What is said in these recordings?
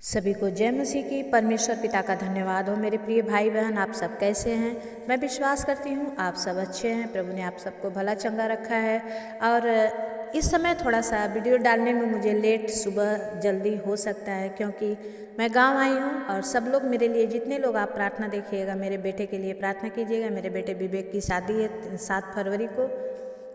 सभी को जय मसीह की। परमेश्वर पिता का धन्यवाद हो। मेरे प्रिय भाई बहन, आप सब कैसे हैं? मैं विश्वास करती हूँ आप सब अच्छे हैं। प्रभु ने आप सबको भला चंगा रखा है। और इस समय थोड़ा सा वीडियो डालने में मुझे लेट, सुबह जल्दी हो सकता है क्योंकि मैं गांव आई हूँ। और सब लोग मेरे लिए, जितने लोग आप प्रार्थना देखिएगा, मेरे बेटे के लिए प्रार्थना कीजिएगा। मेरे बेटे विवेक की शादी है 7 फरवरी को,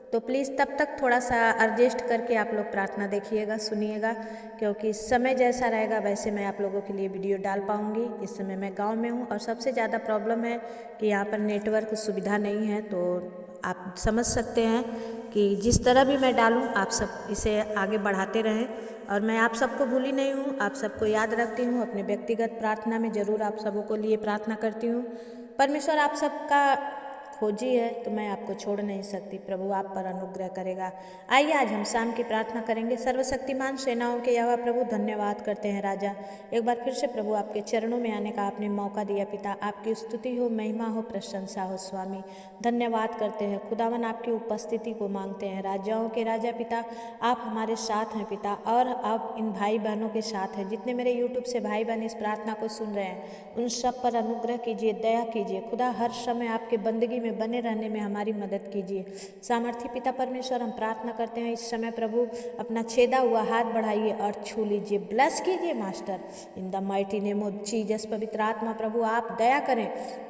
तो प्लीज़ तब तक थोड़ा सा एडजस्ट करके आप लोग प्रार्थना देखिएगा, सुनिएगा, क्योंकि समय जैसा रहेगा वैसे मैं आप लोगों के लिए वीडियो डाल पाऊँगी। इस समय मैं गांव में हूँ और सबसे ज़्यादा प्रॉब्लम है कि यहाँ पर नेटवर्क सुविधा नहीं है। तो आप समझ सकते हैं कि जिस तरह भी मैं डालूँ आप सब इसे आगे बढ़ाते रहें। और मैं आप सबको भूली नहीं हूँ, आप सबको याद रखती हूँ। अपने व्यक्तिगत प्रार्थना में ज़रूर आप सबों को लिए प्रार्थना करती हूँ। परमेश्वर आप सबका खोजी है तो मैं आपको छोड़ नहीं सकती। प्रभु आप पर अनुग्रह करेगा। आइए आज हम शाम की प्रार्थना करेंगे। सर्वशक्तिमान सेनाओं के यहोवा प्रभु, धन्यवाद करते हैं राजा, एक बार फिर से प्रभु आपके चरणों में आने का आपने मौका दिया। पिता आपकी स्तुति हो, महिमा हो, प्रशंसा हो। स्वामी धन्यवाद करते हैं खुदावन, आपकी उपस्थिति को मांगते हैं। राजाओं के राजा पिता आप हमारे साथ हैं पिता, और आप इन भाई बहनों के साथ हैं। जितने मेरे यूट्यूब से भाई बहन इस प्रार्थना को सुन रहे हैं उन सब पर अनुग्रह कीजिए, दया कीजिए खुदा। हर समय आपके बंदगी में बने रहने में हमारी मदद कीजिए। सामर्थी पिता परमेश्वर, हम प्रार्थना करते हैं इस समय प्रभु अपना छेदा हुआ हाथ बढ़ाइए और छू लीजिए, ब्लेस कीजिए master, in the mighty name of Jesus. पवित्र आत्मा प्रभु आप दया करें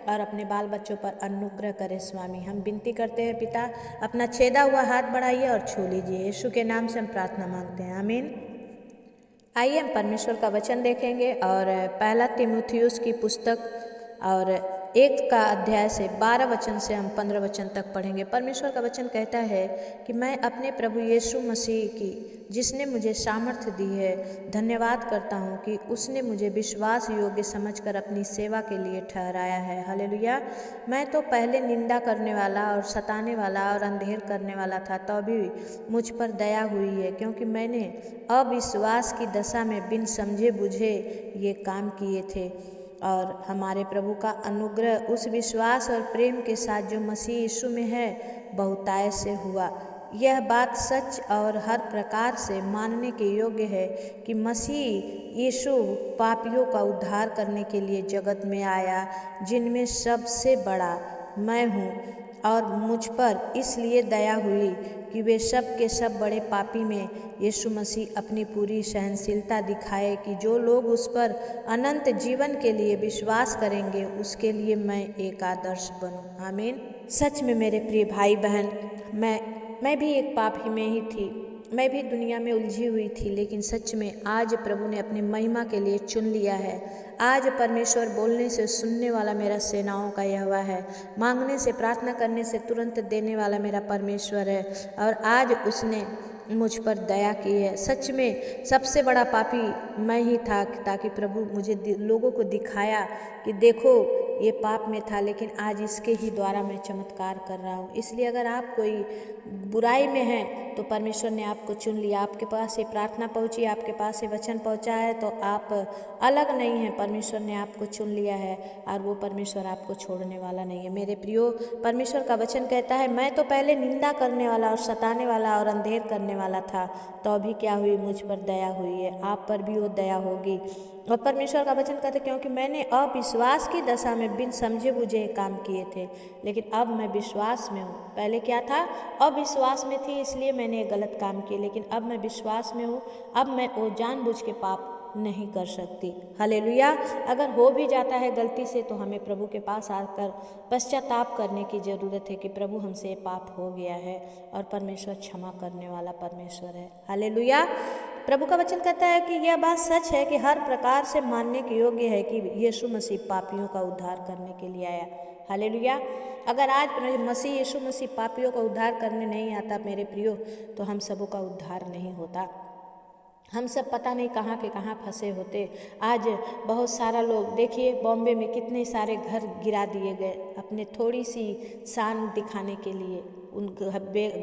और अपने बाल बच्चों पर अनुग्रह करें। स्वामी हम विनती करते हैं पिता, अपना छेदा हुआ हाथ बढ़ाइए और छू लीजिए। यीशु के नाम से हम प्रार्थना मांगते हैं, आमीन। आइए हम परमेश्वर का वचन देखेंगे और पहला तीमुथियुस की पुस्तक और 1 का अध्याय से 12 वचन से हम 15 वचन तक पढ़ेंगे। परमेश्वर का वचन कहता है कि मैं अपने प्रभु यीशु मसीह की, जिसने मुझे सामर्थ्य दी है, धन्यवाद करता हूँ कि उसने मुझे विश्वास योग्य समझकर अपनी सेवा के लिए ठहराया है। हालेलुया। मैं तो पहले निंदा करने वाला और सताने वाला और अंधेर करने वाला था, तो भी मुझ पर दया हुई है, क्योंकि मैंने अविश्वास की दशा में बिन समझे बुझे ये काम किए थे। और हमारे प्रभु का अनुग्रह उस विश्वास और प्रेम के साथ जो मसीह यीशु में है बहुतायत से हुआ। यह बात सच और हर प्रकार से मानने के योग्य है कि मसीह यीशु पापियों का उद्धार करने के लिए जगत में आया, जिनमें सबसे बड़ा मैं हूँ। और मुझ पर इसलिए दया हुई कि वे सब के सब बड़े पापी में यीशु मसीह अपनी पूरी सहनशीलता दिखाए, कि जो लोग उस पर अनंत जीवन के लिए विश्वास करेंगे उसके लिए मैं एक आदर्श बनूं। आमीन। सच में मेरे प्रिय भाई बहन, मैं भी एक पापी में ही थी, मैं भी दुनिया में उलझी हुई थी, लेकिन सच में आज प्रभु ने अपनी महिमा के लिए चुन लिया है। आज परमेश्वर बोलने से सुनने वाला मेरा सेनाओं का यहोवा है, मांगने से, प्रार्थना करने से तुरंत देने वाला मेरा परमेश्वर है। और आज उसने मुझ पर दया की है। सच में सबसे बड़ा पापी मैं ही था, ताकि प्रभु मुझे लोगों को दिखाया कि देखो ये पाप में था, लेकिन आज इसके ही द्वारा मैं चमत्कार कर रहा हूँ। इसलिए अगर आप कोई बुराई में हैं तो परमेश्वर ने आपको चुन लिया। आपके पास ये प्रार्थना पहुँची, आपके पास ये वचन पहुँचा है तो आप अलग नहीं हैं। परमेश्वर ने आपको चुन लिया है और वो परमेश्वर आपको छोड़ने वाला नहीं है। मेरे प्रियो, परमेश्वर का वचन कहता है, मैं तो पहले निंदा करने वाला और सताने वाला और अंधेर करने वाला था, तो अभी क्या हुई, मुझ पर दया हुई है। आप पर भी वो दया होगी। और परमेश्वर का वचन कहता है, क्योंकि मैंने अविश्वास की दशा में बिन समझे बुझे काम किए थे, लेकिन अब मैं विश्वास में हूँ। पहले क्या था, अविश्वास में थी इसलिए मैंने गलत काम किए, लेकिन अब मैं विश्वास में हूँ। अब मैं वो जानबूझ के पाप नहीं कर सकती। हालेलुया। अगर हो भी जाता है गलती से तो हमें प्रभु के पास आकर पश्चाताप करने की ज़रूरत है कि प्रभु हमसे पाप हो गया है, और परमेश्वर क्षमा करने वाला परमेश्वर है। हालेलुया। प्रभु का वचन कहता है कि यह बात सच है कि हर प्रकार से मानने के योग्य है कि यीशु मसीह पापियों का उद्धार करने के लिए आया। हालेलुया। अगर आज मसीह यीशु मसीह पापियों का उद्धार करने नहीं आता मेरे प्रियो, तो हम सबों का उद्धार नहीं होता। हम सब पता नहीं कहाँ के कहाँ फंसे होते। आज बहुत सारा लोग, देखिए बॉम्बे में कितने सारे घर गिरा दिए गए अपने थोड़ी सी शान दिखाने के लिए। उन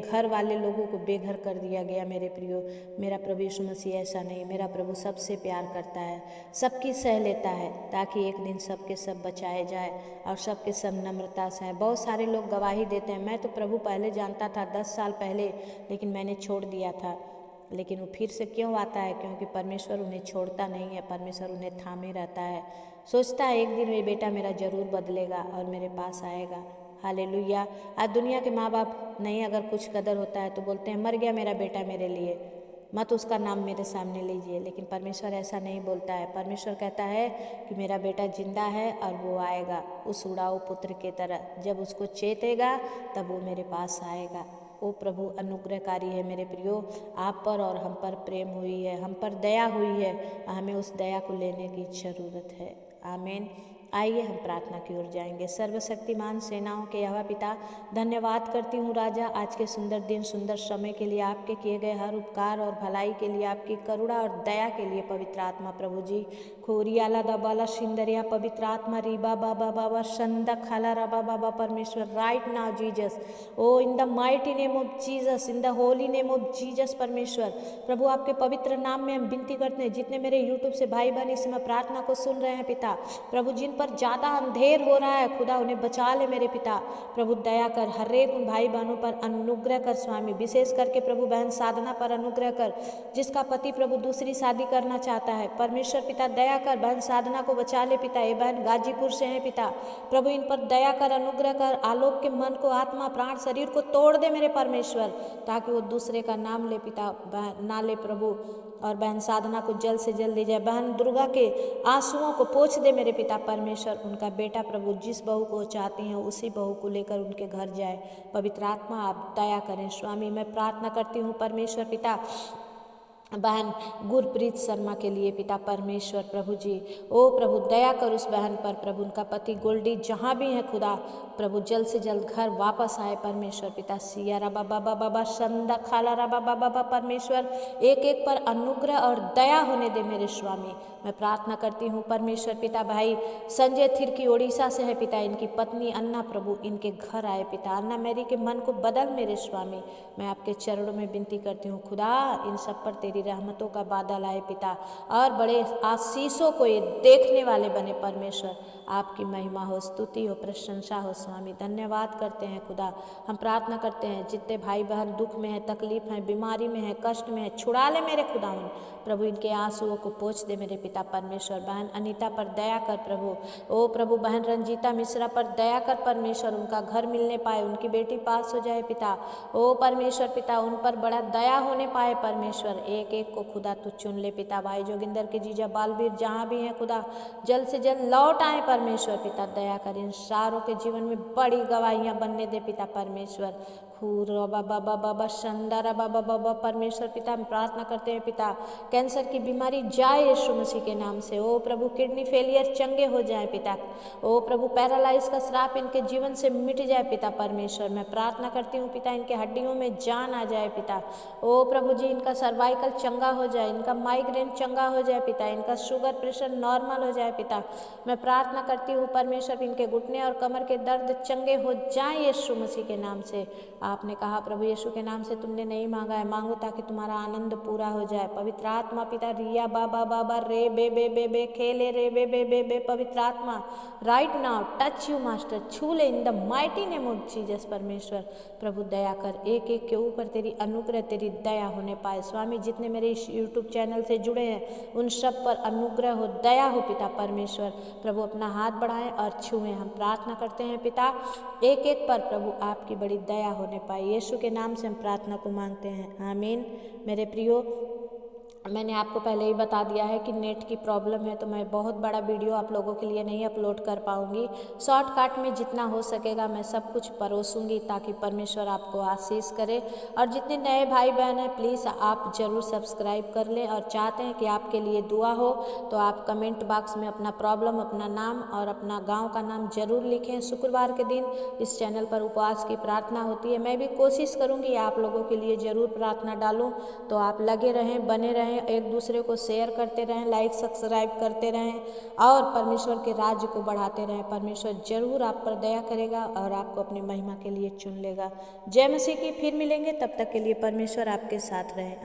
घर वाले लोगों को बेघर कर दिया गया। मेरे प्रियो, मेरा प्रभु यीशु मसीह ऐसा नहीं। मेरा प्रभु सबसे प्यार करता है, सबकी सह लेता है, ताकि एक दिन सबके सब बचाए जाए और सबके सब नम्रता से हैं। बहुत सारे लोग गवाही देते हैं, मैं तो प्रभु पहले जानता था 10 साल पहले, लेकिन मैंने छोड़ दिया था। लेकिन वो फिर से क्यों आता है? क्योंकि परमेश्वर उन्हें छोड़ता नहीं है, परमेश्वर उन्हें थामे रहता है। सोचता है एक दिन ये बेटा मेरा ज़रूर बदलेगा और मेरे पास आएगा। हालेलुया। आज दुनिया के माँ बाप नहीं अगर कुछ कदर होता है तो बोलते हैं मर गया मेरा बेटा मेरे लिए, मत उसका नाम मेरे सामने लीजिए। लेकिन परमेश्वर ऐसा नहीं बोलता है। परमेश्वर कहता है कि मेरा बेटा जिंदा है और वो आएगा उस उड़ाऊ पुत्र के तरह। जब उसको चेतेगा तब वो मेरे पास आएगा। ओ प्रभु अनुग्रहकारी है मेरे प्रियो, आप पर और हम पर प्रेम हुई है, हम पर दया हुई है, हमें उस दया को लेने की ज़रूरत है। आमीन। आइए हम प्रार्थना की ओर जाएंगे। सर्वशक्तिमान सेनाओं के यहोवा पिता, धन्यवाद करती हूँ राजा आज के सुंदर दिन सुंदर समय के लिए, आपके किए गए हर उपकार और भलाई के लिए, आपकी करुणा और दया के लिए। पवित्र आत्मा प्रभु जी खोरियाला दबाला सिंदरिया, पवित्र आत्मा रीबा बाबा बाबा संदा खाला रबा बाबा परमेश्वर right now Jesus, O in the mighty name of Jesus, in the holy name of Jesus परमेश्वर प्रभु आपके पवित्र नाम में हम विनती करते हैं। जितने मेरे यूट्यूब से भाई बहन इस समय प्रार्थना को सुन रहे हैं पिता प्रभु, जिन पर ज़्यादा अंधेर हो रहा है खुदा उन्हें बचा ले मेरे पिता प्रभु, दया कर। हर एक उन भाई बहनों पर अनुग्रह कर स्वामी, विशेष करके प्रभु बहन साधना पर अनुग्रह कर, जिसका पति प्रभु दूसरी शादी करना चाहता है। परमेश्वर पिता दया कर, बहन साधना को बचा ले पिता। ये बहन गाजीपुर से है पिता प्रभु, इन पर दया कर, अनुग्रह कर। आलोक के मन को, आत्मा प्राण शरीर को तोड़ दे मेरे परमेश्वर, ताकि वो दूसरे का नाम ले पिता ना ले प्रभु, और बहन साधना को जल्द से जल्द ले जाए। बहन दुर्गा के आंसुओं को पोंछ दे मेरे पिता परमेश्वर। उनका बेटा प्रभु जिस बहू को चाहती हैं उसी बहू को लेकर उनके घर जाए। पवित्र आत्मा आप दया करें स्वामी। मैं प्रार्थना करती हूँ परमेश्वर पिता बहन गुरप्रीत शर्मा के लिए पिता परमेश्वर प्रभु जी, ओ प्रभु दया कर उस बहन पर प्रभु, उनका पति गोल्डी जहाँ भी है खुदा प्रभु जल्द से जल्द घर वापस आए परमेश्वर पिता। सिया रबा बाबा बाबा संदा खाला रबा बाबा बाबा परमेश्वर, एक एक पर अनुग्रह और दया होने दे मेरे स्वामी। मैं प्रार्थना करती हूँ परमेश्वर पिता भाई संजय थिरकी उड़ीसा से है पिता, इनकी पत्नी अन्ना प्रभु इनके घर आए पिता। अन्ना मेरी के मन को बदल मेरे स्वामी। मैं आपके चरणों में विनती करती हूँ खुदा, इन सब पर तेरी रहमतों का बादल आए पिता, और बड़े आशीषों को ये देखने वाले बने परमेश्वर। आपकी महिमा हो, स्तुति हो, प्रशंसा हो स्वामी। धन्यवाद करते हैं खुदा। हम प्रार्थना करते हैं जितने भाई बहन दुख में है, तकलीफ है, बीमारी में है, कष्ट में है, छुड़ा ले मेरे खुदावन प्रभु, इनके आंसुओं को पोंछ दे मेरे पिता परमेश्वर। बहन अनीता पर दया कर प्रभु, ओ प्रभु बहन रंजीता मिश्रा पर दया कर परमेश्वर, उनका घर मिलने पाए, उनकी बेटी पास हो जाए पिता, ओ परमेश्वर पिता उन पर बड़ा दया होने पाए परमेश्वर। एक एक को खुदा तू चुन ले पिता। भाई जोगिंदर के जीजा बालवीर जहाँ भी हैं खुदा जल्द से जल्द लौट आए परमेश्वर पिता, दया कर। इन सारों के जीवन में बड़ी गवाहियाँ बनने दे पिता परमेश्वर। खूर बाबा बाबा शंदारा बाबा बाबा परमेश्वर पिता हम प्रार्थना करते हैं पिता, कैंसर की बीमारी जाए यीशु मसीह के नाम से। ओ प्रभु किडनी फेलियर चंगे हो जाए पिता, ओ प्रभु पैरालाइज का श्राप इनके जीवन से मिट जाए पिता परमेश्वर। मैं प्रार्थना करती हूँ पिता इनके हड्डियों में जान आ जाए पिता, ओ प्रभु जी इनका सर्वाइकल चंगा हो जाए, इनका माइग्रेन चंगा हो जाए पिता, इनका शुगर प्रेशर नॉर्मल हो जाए पिता। मैं प्रार्थना करती हूँ परमेश्वर इनके घुटने और कमर के दर्द चंगे हो जाए यीशु मसीह के नाम से। आपने कहा प्रभु यीशु के नाम से तुमने नहीं मांगा है, मांगो ताकि तुम्हारा आनंद पूरा हो जाए। पवित्र आत्मा पिता रिया बाबा बाबा रे बे बे बे बे खेले रे बे बे बे बे पवित्र आत्मा right now touch you master, छू ले इन the mighty name of Jesus परमेश्वर। प्रभु दया कर, एक एक के ऊपर तेरी अनुग्रह तेरी दया होने पाए स्वामी। जितने मेरे इस यूट्यूब चैनल से जुड़े हैं उन सब पर अनुग्रह हो, दया हो पिता परमेश्वर। प्रभु अपना हाथ बढ़ाएं और छुएं। हम प्रार्थना करते हैं पिता एक एक पर प्रभु आपकी बड़ी दया होने पाए। यीशु के नाम से हम प्रार्थना को मांगते हैं, आमीन। मेरे प्रियो मैंने आपको पहले ही बता दिया है कि नेट की प्रॉब्लम है, तो मैं बहुत बड़ा वीडियो आप लोगों के लिए नहीं अपलोड कर पाऊँगी। शॉर्टकट में जितना हो सकेगा मैं सब कुछ परोसूँगी ताकि परमेश्वर आपको आशीष करे। और जितने नए भाई बहन हैं प्लीज़ आप ज़रूर सब्सक्राइब कर लें, और चाहते हैं कि आपके लिए दुआ हो तो आप कमेंट बॉक्स में अपना प्रॉब्लम, अपना नाम और अपना गाँव का नाम ज़रूर लिखें। शुक्रवार के दिन इस चैनल पर उपवास की प्रार्थना होती है। मैं भी कोशिश करूँगी आप लोगों के लिए ज़रूर प्रार्थना डालूँ, तो आप लगे रहें, बने रहें, एक दूसरे को शेयर करते रहें, लाइक सब्सक्राइब करते रहें और परमेश्वर के राज्य को बढ़ाते रहें। परमेश्वर जरूर आप पर दया करेगा और आपको अपनी महिमा के लिए चुन लेगा। जय मसीह की। फिर मिलेंगे, तब तक के लिए परमेश्वर आपके साथ रहे।